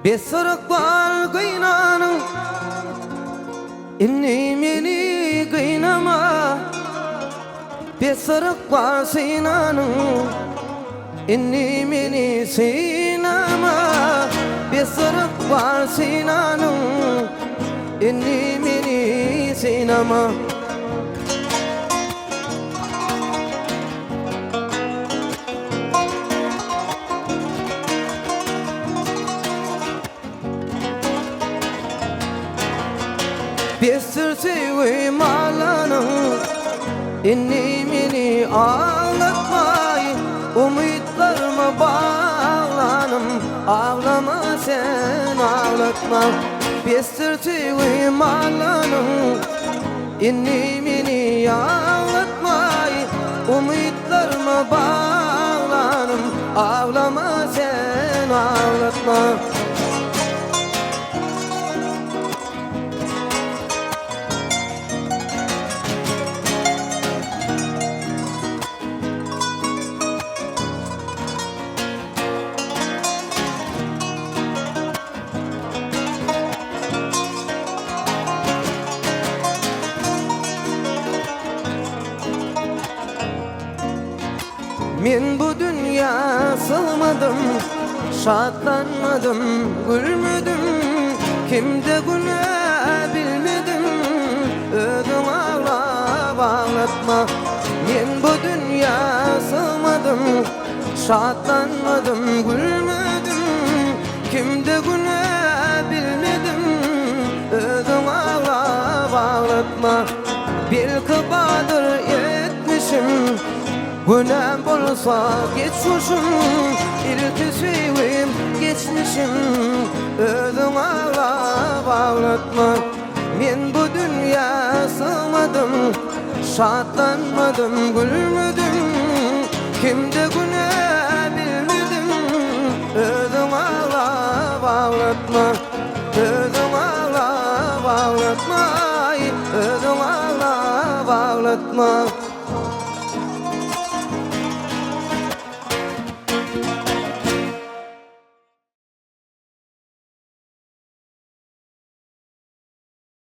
Besarık var kıynanın, inni meni kıynama. Besarık var sinanın, inni meni sinama. Besarık var sinanın, inni meni sinama. Besir sevim ağlanım, inni meni ağlatmayın. Umutlarıma bağlanım, ağlama sen ağlatma. Besir sevim ağlanım, inni meni ağlatmayın. Umutlarıma bağlanım, ağlama sen ağlatma. Men bu dünya sığmadım, şadlanmadım, gülmedim. Kimde günah bilmedim, ödüm ağlap ağlatma. Men bu dünya sığmadım, şadlanmadım, gülmedim. Kimde günah bilmedim, ödüm ağlap ağlatma. Belki badır etmişim, günah bolsa geçmişim, ilk sevim geçmişim. Ödüm ağlap ağlatma. Men bu dünya sığmadım, şadlanmadım, gülmedim. Kimde günah bilmedim, ödüm ağlap ağlatma.